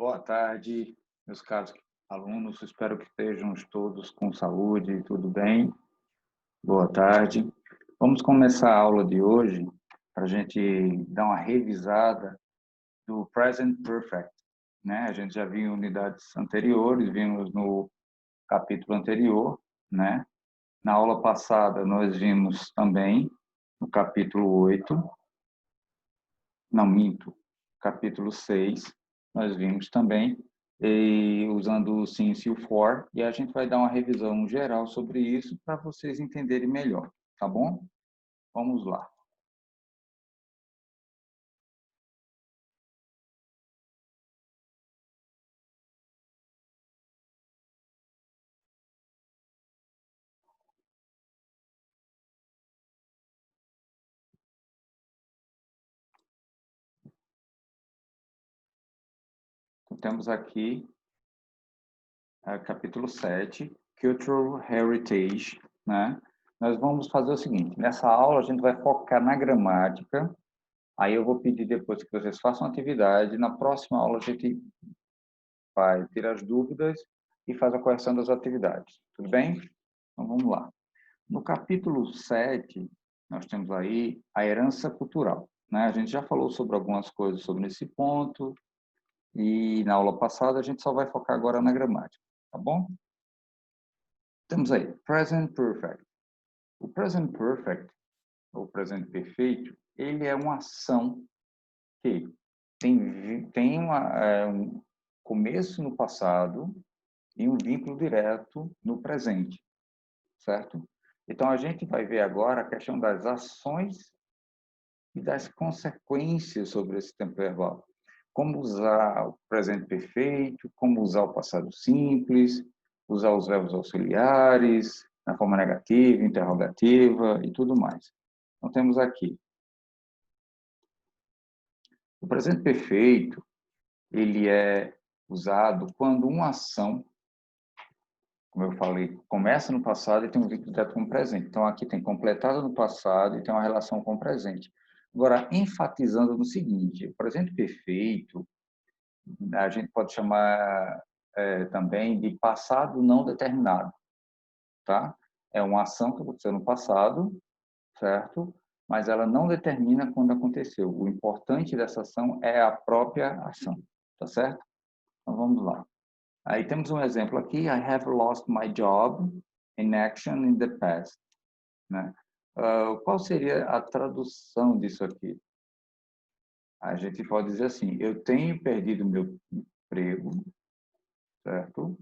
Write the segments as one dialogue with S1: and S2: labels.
S1: Boa tarde, meus caros alunos. Espero que estejam todos com saúde e tudo bem. Boa tarde. Vamos começar a aula de hoje para a gente dar uma revisada do Present Perfect, né? A gente já viu em unidades anteriores, vimos no capítulo anterior, né? Na aula passada, nós vimos também no capítulo 8, não minto, capítulo 6, nós vimos também, e usando o since e o for, e a gente vai dar uma revisão geral sobre isso para vocês entenderem melhor, tá bom? Vamos lá. Então, temos aqui capítulo 7, Cultural Heritage, né? Nós vamos fazer o seguinte, nessa aula a gente vai focar na gramática, aí eu vou pedir depois que vocês façam atividade, na próxima aula a gente vai ter as dúvidas e faz a correção das atividades. Tudo bem? Então, vamos lá. No capítulo 7, nós temos aí a herança cultural, né? A gente já falou sobre algumas coisas sobre esse ponto e na aula passada a gente só vai focar agora na gramática, tá bom? Temos aí, present perfect. O present perfect, ou presente perfeito, ele é uma ação que tem um começo no passado e um vínculo direto no presente, certo? Então, a gente vai ver agora a questão das ações e das consequências sobre esse tempo verbal. Como usar o presente perfeito, como usar o passado simples, usar os verbos auxiliares, na forma negativa, interrogativa e tudo mais. Então, temos aqui. O presente perfeito, ele é usado quando uma ação, como eu falei, começa no passado e tem um vínculo direto com o presente. Então, aqui tem completado no passado e tem uma relação com o presente. Agora, enfatizando no seguinte, o presente perfeito, a gente pode chamar também de passado não determinado, tá? É uma ação que aconteceu no passado, certo? Mas ela não determina quando aconteceu. O importante dessa ação é a própria ação, tá certo? Então, vamos lá. Aí temos um exemplo aqui, I have lost my job in action in the past, né? Qual seria a tradução disso aqui? A gente pode dizer assim, eu tenho perdido meu emprego, certo?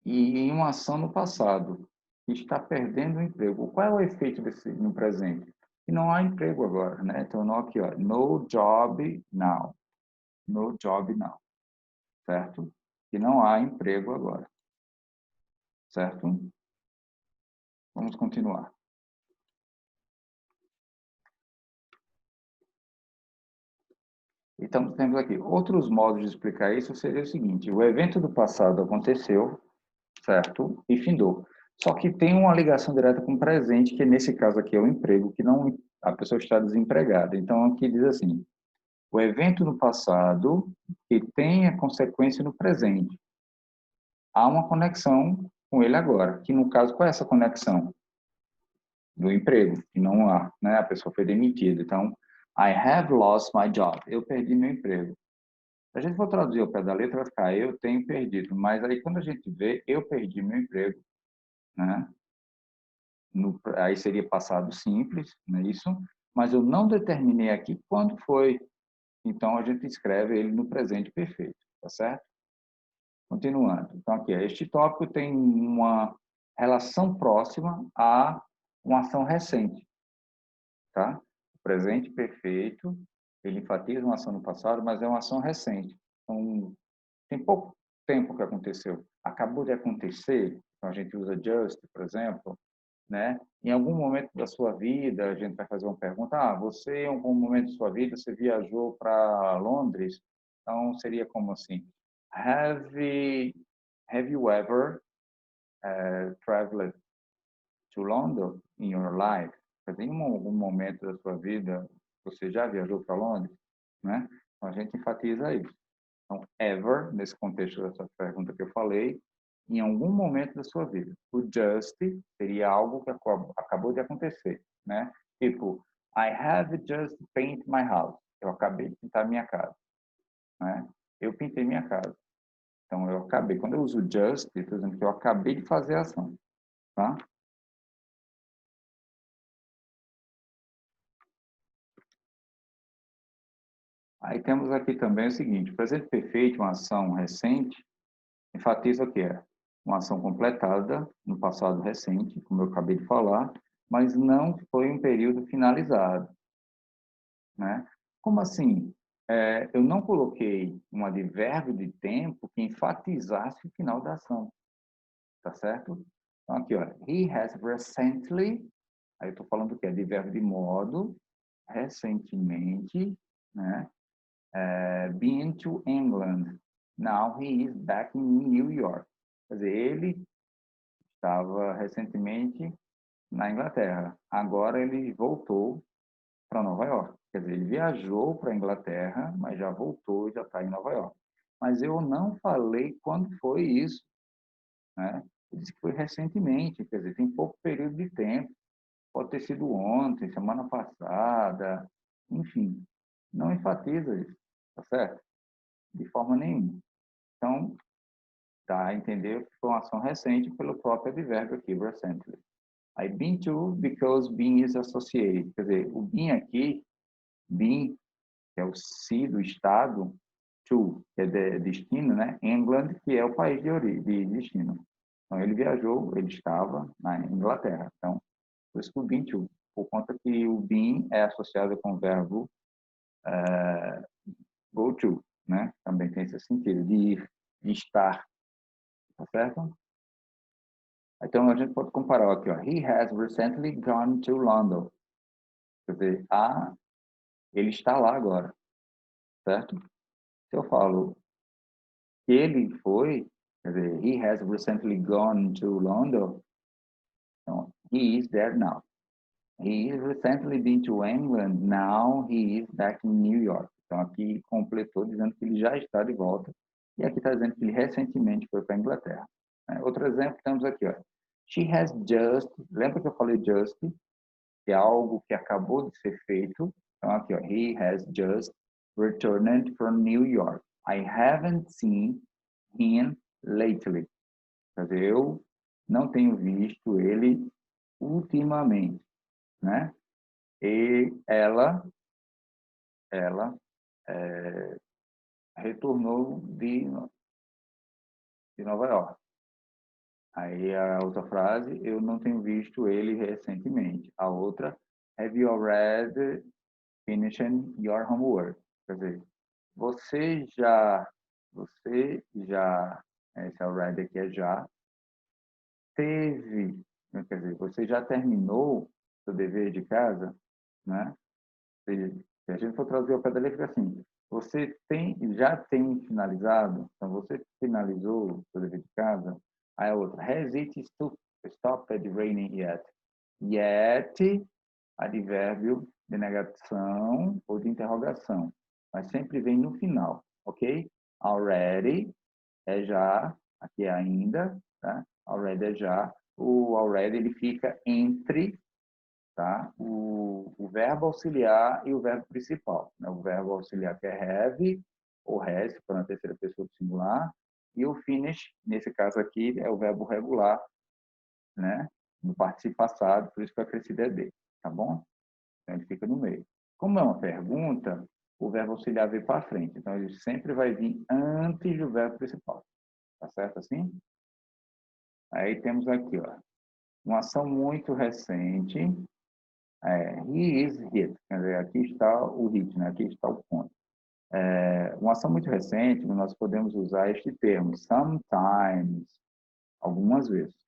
S1: E em uma ação no passado, está perdendo o emprego. Qual é o efeito desse no presente? Que não há emprego agora, né? Então, não aqui, ó, no job now. No job now, certo? Que não há emprego agora, certo? Vamos continuar. Então, temos aqui outros modos de explicar isso seria o seguinte, o evento do passado aconteceu, certo? E findou. Só que tem uma ligação direta com o presente, que nesse caso aqui é o emprego, que não a pessoa está desempregada. Então, aqui diz assim, o evento no passado que tem a consequência no presente. Há uma conexão com ele agora, que no caso, qual é essa conexão? Do emprego, que não há, né? A pessoa foi demitida. Então, I have lost my job. Eu perdi meu emprego. Se a gente for traduzir ao pé da letra, vai ficar eu tenho perdido. Mas aí, quando a gente vê, eu perdi meu emprego, né? Aí seria passado simples, não é isso? Mas eu não determinei aqui quando foi. Então, a gente escreve ele no presente perfeito, tá certo? Continuando. Então, aqui, este tópico tem uma relação próxima a uma ação recente, tá? O presente perfeito, ele enfatiza uma ação no passado, mas é uma ação recente. Então, tem pouco tempo que aconteceu. Acabou de acontecer, então a gente usa just, por exemplo, né? Em algum momento da sua vida, a gente vai fazer uma pergunta, você em algum momento da sua vida, você viajou para Londres? Então, seria como assim, have you ever traveled to London in your life? Quer dizer, em algum momento da sua vida, você já viajou para Londres? Né? Então, a gente enfatiza isso. Então, ever, nesse contexto dessa pergunta que eu falei, em algum momento da sua vida. O just seria algo que acabou de acontecer, né? Tipo, I have just painted my house. Eu acabei de pintar minha casa, né? Eu pintei minha casa. Então, eu acabei. Quando eu uso just, estou dizendo que eu acabei de fazer a ação, tá? Aí temos aqui também o seguinte, o presente perfeito, uma ação recente, enfatiza o que é uma ação completada no passado recente, como eu acabei de falar, mas não foi um período finalizado, né? Como assim? Eu não coloquei um advérbio de tempo que enfatizasse o final da ação, tá certo? Então, aqui, ó, he has recently, aí eu estou falando do que? Advérbio de modo, recentemente, né? Been to England. Now he is back in New York. Quer dizer, ele estava recentemente na Inglaterra. Agora ele voltou para Nova York. Quer dizer, ele viajou para a Inglaterra, mas já voltou e já está em Nova York. Mas eu não falei quando foi isso, né? Eu disse que foi recentemente, quer dizer, tem pouco período de tempo. Pode ter sido ontem, semana passada, enfim. Não enfatiza isso, tá certo? De forma nenhuma. Então, dá a entender que foi uma ação recente pelo próprio advérbio aqui, recently. Aí, been to, because been is associated. Quer dizer, o been aqui, been, que é o se do estado, to, que é de destino, né? England, que é o país de destino. Então, ele viajou, ele estava na Inglaterra. Então, por isso que o been to, por conta que o been é associado com o verbo go to, né? Também tem esse sentido, de ir, de estar, tá certo? Então, a gente pode comparar aqui, ó. He has recently gone to London. Quer dizer, ele está lá agora, certo? Se eu falo que ele foi, quer dizer, he has recently gone to London, então, he is there now. He has recently been to England, now he is back in New York. Então, aqui completou dizendo que ele já está de volta, e aqui está dizendo que ele recentemente foi para a Inglaterra. Outro exemplo, temos aqui, ó. She has just, lembra que eu falei just, que é algo que acabou de ser feito? Então, aqui, ó, he has just returned from New York. I haven't seen him lately. Quer dizer, eu não tenho visto ele ultimamente, né? E ela retornou de Nova York. Aí a outra frase, eu não tenho visto ele recentemente. A outra, have you already finished your homework? Quer dizer, você já, esse already aqui é já, teve, quer dizer, você já terminou seu dever de casa, né? Se a gente for traduzir ao pé da letra, fica assim, já tem finalizado, então você finalizou o seu dever de casa, aí a outra, has it stopped raining yet? Yet, advérbio de negação ou de interrogação, mas sempre vem no final, ok? Already é já, aqui é ainda, tá? Already é já. O already ele fica entre, tá? O verbo auxiliar e o verbo principal, né? O verbo auxiliar que é have ou has, para na terceira pessoa do singular, e o finish, nesse caso aqui, é o verbo regular, né? No participo passado, por isso que o acrescido é de, tá bom? Então, ele fica no meio. Como é uma pergunta, o verbo auxiliar vem para frente. Então, ele sempre vai vir antes do verbo principal. Tá certo assim? Aí temos aqui, ó, uma ação muito recente. He is hit. Quer dizer, aqui está o hit, né? Aqui está o ponto. Uma ação muito recente, nós podemos usar este termo, sometimes, algumas vezes,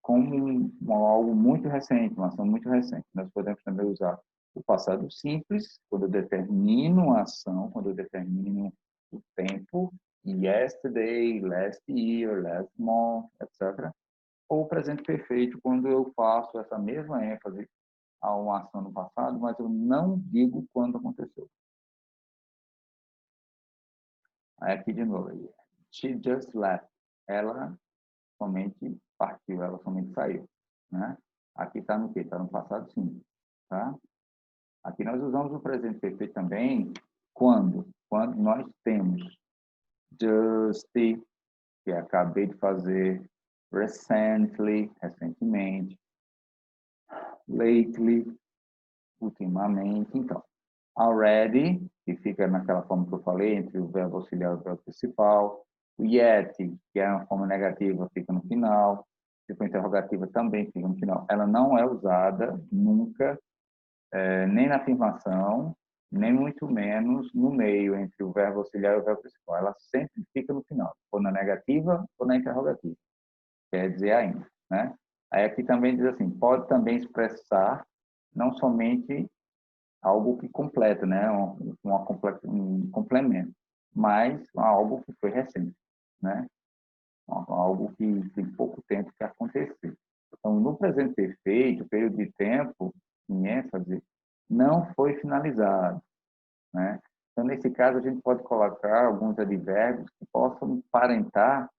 S1: como algo muito recente, uma ação muito recente. Nós podemos também usar o passado simples, quando eu determino uma ação, quando eu determino o tempo, yesterday, last year, last month, etc. Ou o presente perfeito, quando eu faço essa mesma ênfase a uma ação no passado, mas eu não digo quando aconteceu. Aí aqui de novo. She just left. Ela somente partiu, ela somente saiu, né? Aqui está no quê? Está no passado simples, tá? Aqui nós usamos o presente perfeito também quando? Quando nós temos just, que acabei de fazer, recently, recentemente, lately, ultimamente. Então, already, que fica naquela forma que eu falei, entre o verbo auxiliar e o verbo principal. O yet, que é uma forma negativa, fica no final. Se for interrogativa, também fica no final. Ela não é usada nunca, nem na afirmação, nem muito menos no meio, entre o verbo auxiliar e o verbo principal. Ela sempre fica no final, ou na negativa ou na interrogativa. Quer dizer ainda, né? Aí aqui também diz assim, pode também expressar não somente algo que completa, né? Um complemento, mas algo que foi recente, né? Algo que tem pouco tempo que aconteceu. Então, no presente perfeito, o período de tempo, em ênfase, não foi finalizado, né? Então, nesse caso, a gente pode colocar alguns advérbios que possam parentar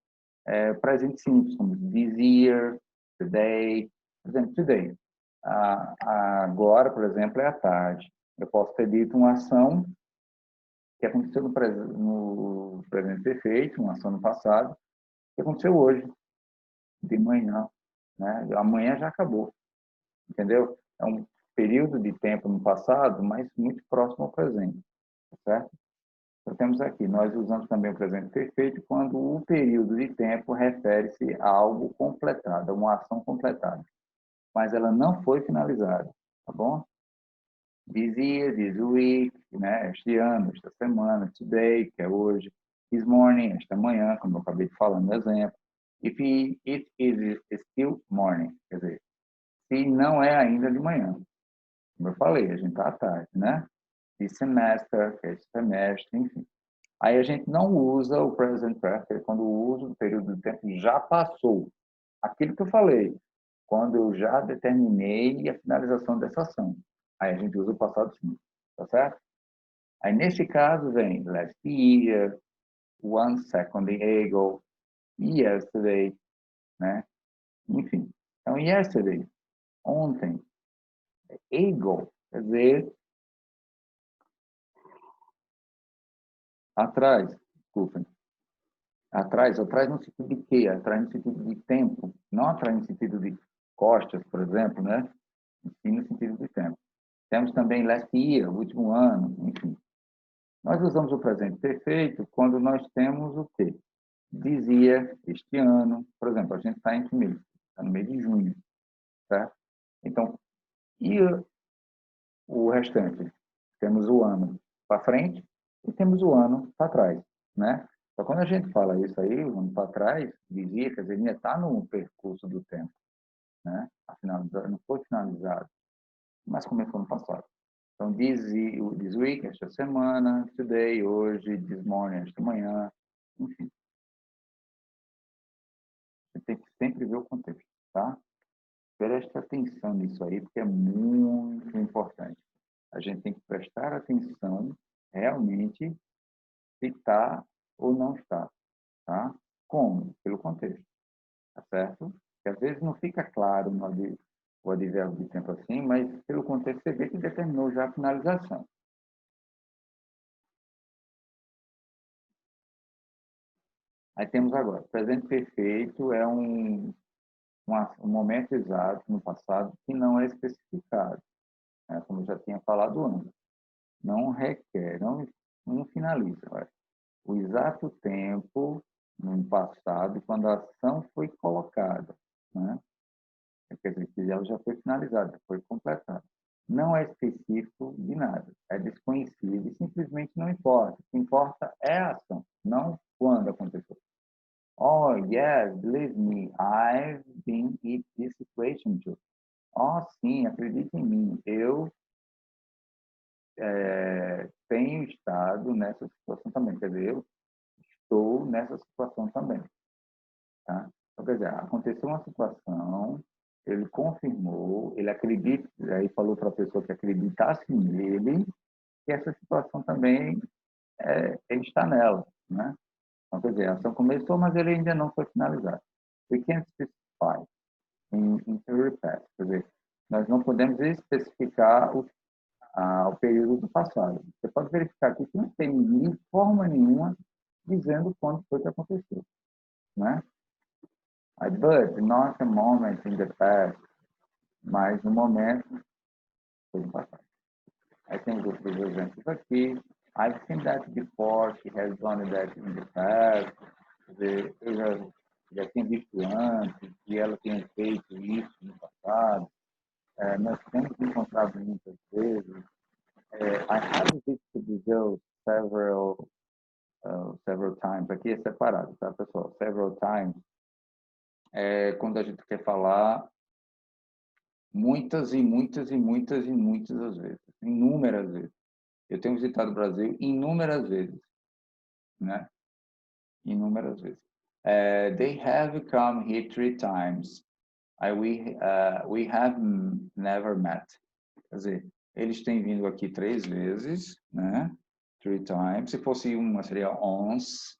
S1: presente simples, como this year, today, por exemplo, today. Agora, por exemplo, é à tarde. Eu posso ter dito uma ação que aconteceu no presente perfeito, uma ação no passado, que aconteceu hoje, de manhã, né? Amanhã já acabou, entendeu? É um período de tempo no passado, mas muito próximo ao presente, certo? Então, temos aqui, nós usamos também o presente perfeito quando o período de tempo refere-se a algo completado, a uma ação completada, mas ela não foi finalizada, tá bom? This year, this week, né? Este ano, esta semana, today, que é hoje, this morning, esta manhã, como eu acabei de falar no exemplo, it is still morning, quer dizer, se não é ainda de manhã, como eu falei, a gente está à tarde, né? This semester, que é esse semestre, enfim. Aí a gente não usa o present perfect quando usa o período de tempo já passou. Aquilo que eu falei, quando eu já determinei a finalização dessa ação. Aí a gente usa o passado simples, tá certo? Aí nesse caso vem last year, 1 second ago, yesterday, né? Enfim. Então, yesterday, ontem, ago, quer dizer, atrás, desculpa. Atrás no sentido de quê? Atrás no sentido de tempo, não atrás no sentido de costas, por exemplo, né? E sim no sentido de tempo. Temos também last year, o último ano, enfim. Nós usamos o presente perfeito quando nós temos o quê? Dizia este ano, por exemplo, a gente está em que mês? Está no mês de junho, certo? Então, e o restante? Temos o ano para frente e temos o ano para trás, né? Então, quando a gente fala isso aí, o ano para trás, dizia, quer dizer, ainda está no percurso do tempo, né? Afinal, não foi finalizado, mas começou no passado. Então, this week, esta semana, today, hoje, this morning, esta manhã, enfim. Você tem que sempre ver o contexto, tá? Preste atenção nisso aí, porque é muito importante. A gente tem que prestar atenção realmente se está ou não está, tá? Como? Pelo contexto, tá certo? Porque às vezes não fica claro o advérbio de tempo assim, mas pelo contexto você vê que determinou já a finalização. Aí temos agora, presente perfeito é um momento exato no passado que não é especificado, né? Como eu já tinha falado antes. Não requer, não finaliza. Vai. O exato tempo no passado, quando a ação foi colocada, né? Quer dizer, que ela já foi finalizada, foi completada. Não é específico de nada, é desconhecido e simplesmente não importa. O que importa é a ação, não quando aconteceu. Oh, yes, believe me, I've been in this situation too. Oh, sim, acredite em mim, eu tenho estado nessa situação também. Quer dizer, eu estou nessa situação também. Tá? Então, quer dizer, aconteceu uma situação, ele confirmou, ele acredita, aí falou para a pessoa que acreditasse nele, que essa situação também ele está nela. né? Então, quer dizer, a ação começou, mas ele ainda não foi finalizado. We can't specify in theory past. Quer dizer, nós não podemos especificar o período do passado. Você pode verificar aqui que não tem de forma nenhuma dizendo quando foi que aconteceu, né? But not a moment in the past, mas no momento foi no passado. Aí tem os exemplos aqui. I've seen that before, she has done that in the past. Quer dizer, eu já tinha visto antes, e ela tinha feito isso no passado. Nós temos encontrado muitas vezes. I have visited Brazil several times. Aqui é separado, tá, pessoal? Several times. Quando a gente quer falar muitas e muitas e muitas e muitas das vezes, inúmeras vezes. Eu tenho visitado o Brasil inúmeras vezes, né? Inúmeras vezes. They have come here 3 times. We have never met. Quer dizer, eles têm vindo aqui 3 vezes, né? 3 times. Se fosse uma, seria once.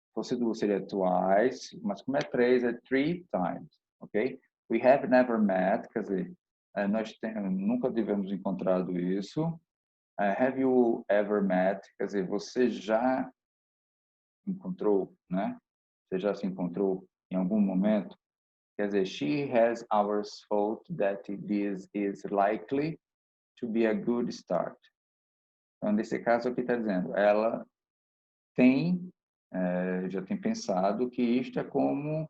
S1: Se fosse 2, seria twice. Mas como é 3, é 3 times, ok? We have never met, quer dizer, nós nunca tivemos encontrado isso. Have you ever met? Quer dizer, você já encontrou, né? Você já se encontrou em algum momento? Quer dizer, she has always thought that this is likely to be a good start. Então, nesse caso aqui está dizendo, ela tem, já tem pensado que isto é como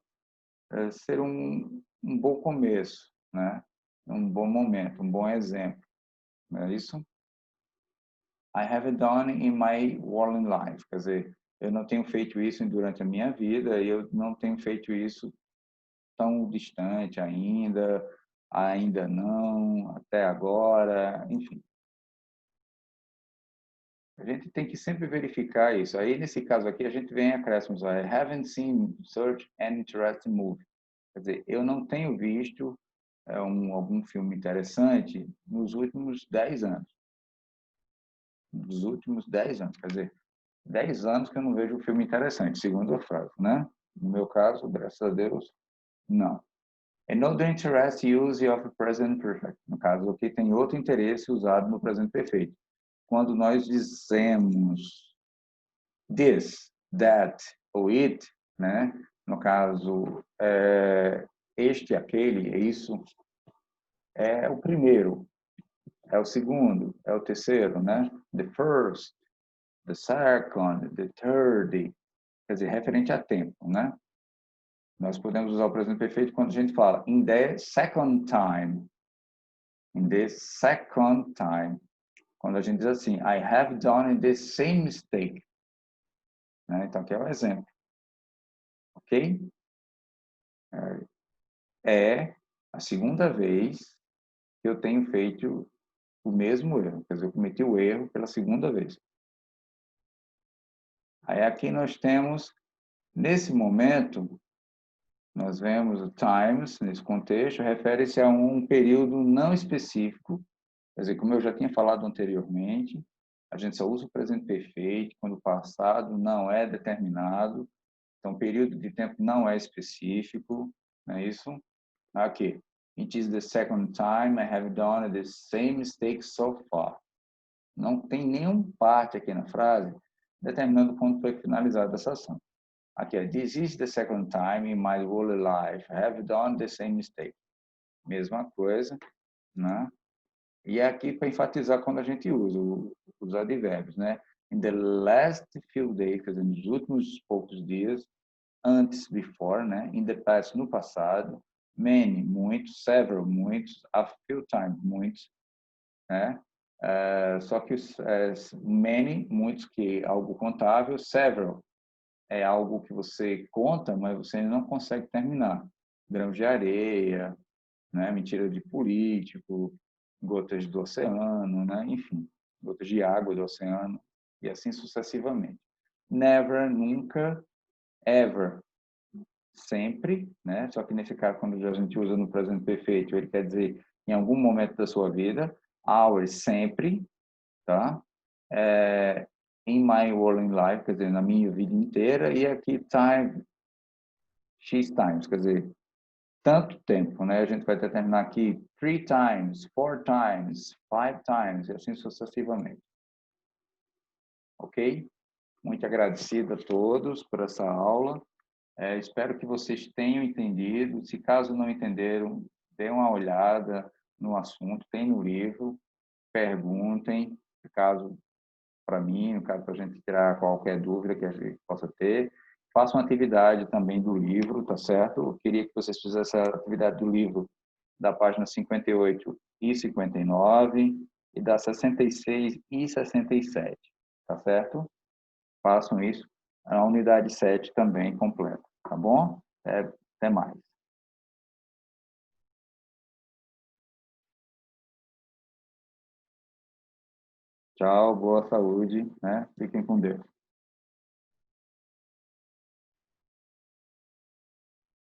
S1: ser um bom começo, né? Um bom momento, um bom exemplo. Não é isso? I haven't done in my working life. Quer dizer, eu não tenho feito isso durante a minha vida e eu não tenho feito isso tão distante ainda não, até agora, enfim. A gente tem que sempre verificar isso. Aí, nesse caso aqui, a gente vem acréscimos. I haven't seen such an interesting movie. Quer dizer, eu não tenho visto algum filme interessante nos últimos 10 anos. Nos últimos 10 anos. Quer dizer, 10 anos que eu não vejo um filme interessante, segundo a frase, né? No meu caso, graças a Deus, não. Another interest use of present perfect. No caso aqui tem outro interesse usado no presente perfeito. Quando nós dizemos this, that ou it, né? No caso, este, aquele, é isso, é o primeiro, é o segundo, é o terceiro, né? The first, the second, the third, quer dizer, referente a tempo, né? Nós podemos usar o presente perfeito quando a gente fala in the second time. In the second time. Quando a gente diz assim, I have done the same mistake. Né? Então, aqui é um exemplo. Ok? É a segunda vez que eu tenho feito o mesmo erro. Quer dizer, eu cometi o erro pela segunda vez. Aí aqui nós temos, nesse momento, nós vemos o times, nesse contexto, refere-se a um período não específico. Quer dizer, como eu já tinha falado anteriormente, a gente só usa o presente perfeito quando o passado não é determinado. Então, o período de tempo não é específico, não é isso? Aqui. It is the second time I have done the same mistake so far. Não tem nenhum parte aqui na frase determinando quando foi finalizada essa ação. Aqui é, this is the second time in my whole life I have done the same mistake. Mesma coisa, né? E é aqui para enfatizar quando a gente usa os advérbios, né? In the last few days, quer dizer, nos últimos poucos dias, antes, before, né? In the past, no passado, many, muitos, several, muitos, a few times, muitos, né? Só que many, muitos, que é algo contável, several, é algo que você conta, mas você não consegue terminar. Grãos de areia, né? Mentira de político, gotas do oceano, né? Enfim, gotas de água do oceano, e assim sucessivamente. Never, nunca, ever, sempre, né? Só que nesse caso, quando a gente usa no presente perfeito, ele quer dizer em algum momento da sua vida. Always, sempre, tá? in my working life, quer dizer, na minha vida inteira, e aqui time, X times, quer dizer, tanto tempo, né? A gente vai determinar aqui 3 times, 4 times, 5 times, e assim sucessivamente. Ok? Muito agradecido a todos por essa aula. Espero que vocês tenham entendido. Se caso não entenderam, dê uma olhada no assunto, tem no livro, perguntem, caso para mim, no caso para a gente tirar qualquer dúvida que a gente possa ter. Façam atividade também do livro, tá certo? Eu queria que vocês fizessem a atividade do livro da página 58 e 59 e da 66 e 67, tá certo? Façam isso. A unidade 7 também completa, tá bom? Até mais. Tchau, boa saúde, né? Fiquem com Deus.